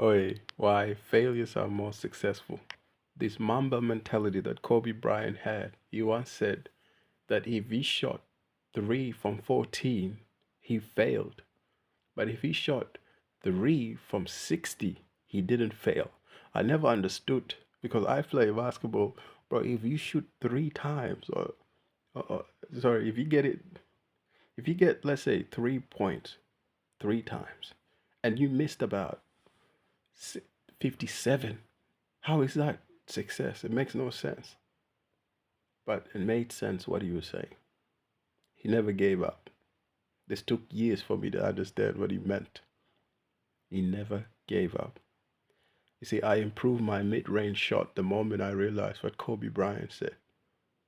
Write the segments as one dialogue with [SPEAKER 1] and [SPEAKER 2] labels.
[SPEAKER 1] Oi, why failures are more successful. This Mamba mentality that Kobe Bryant had, he once said that if he shot 3 from 14, he failed. But if he shot 3 from 60, he didn't fail. I never understood because I play basketball, bro. If you shoot 3 times, or sorry, if you get, let's say, 3 points 3 times, and you missed about 57, how is that success? It makes no sense. But it made sense what he was saying. He never gave up. This took years for me to understand what he meant. He never gave up. You see, I improved my mid-range shot the moment I realized what Kobe Bryant said.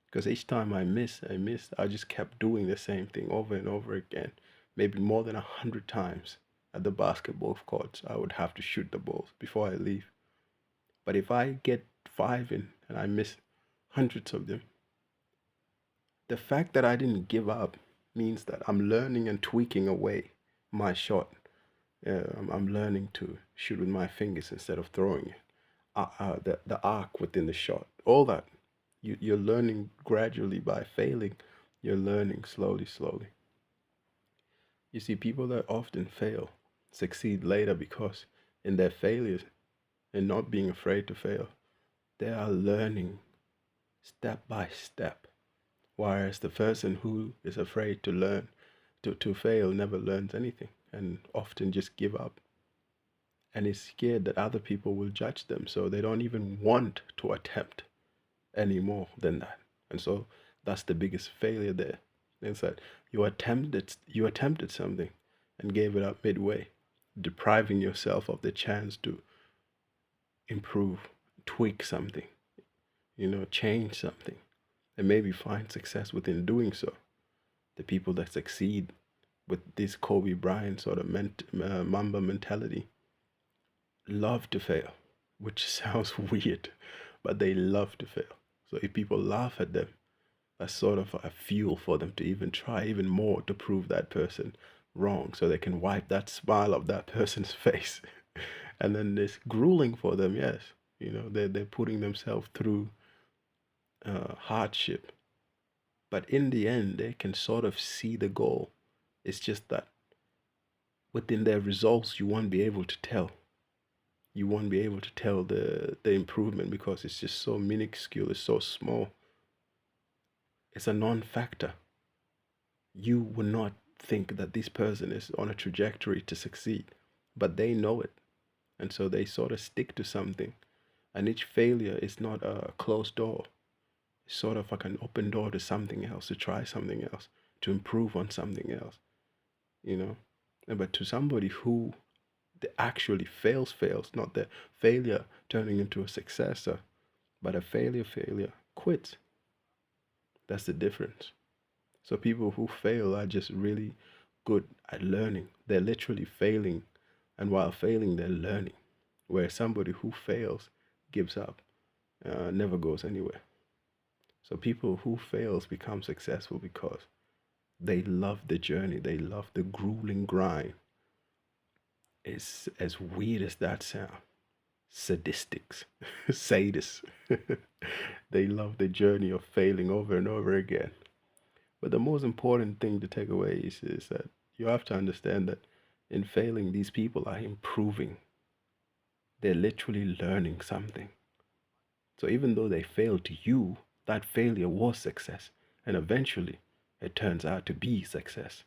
[SPEAKER 1] Because each time I missed, I just kept doing the same thing over and over again. Maybe more than 100 times at the basketball courts, I would have to shoot the balls before I leave. But if I get 5 in and I miss hundreds of them, the fact that I didn't give up means that I'm learning and tweaking away my shot. I'm learning to shoot with my fingers instead of throwing it. The arc within the shot, all that. You're learning gradually by failing. You're learning slowly, slowly. You see, people that often fail succeed later because in their failures and not being afraid to fail, they are learning step by step. Whereas the person who is afraid to learn, to fail, never learns anything and often just give up and is scared that other people will judge them. So they don't even want to attempt any more than that. And so that's the biggest failure there. Is that you attempted something and gave it up midway, depriving yourself of the chance to improve, tweak something, change something, and maybe find success within doing so. The people that succeed with this Kobe Bryant sort of Mamba mentality love to fail, which sounds weird, but they love to fail. So if people laugh at them, that's sort of a fuel for them to even try even more to prove that person wrong so they can wipe that smile off that person's face. And then it's grueling for them, yes. They're putting themselves through hardship. But in the end, they can sort of see the goal. It's just that within their results, you won't be able to tell. You won't be able to tell the improvement because it's just so minuscule, it's so small. It's a non-factor. You will not think that this person is on a trajectory to succeed, but they know it. And so they sort of stick to something. And each failure is not a closed door. It's sort of like an open door to something else, to try something else, to improve on something else, you know. But to somebody who actually fails, not the failure turning into a successor, but a failure quits. That's the difference. So people who fail are just really good at learning. They're literally failing, and while failing, they're learning. Where somebody who fails, gives up, never goes anywhere. So people who fails become successful because they love the journey. They love the grueling grind. It's as weird as that sounds. Sadistics, sadists. They love the journey of failing over and over again. But the most important thing to take away is that you have to understand that in failing, these people are improving. They're literally learning something. So even though they failed to you, that failure was success. And eventually, it turns out to be success.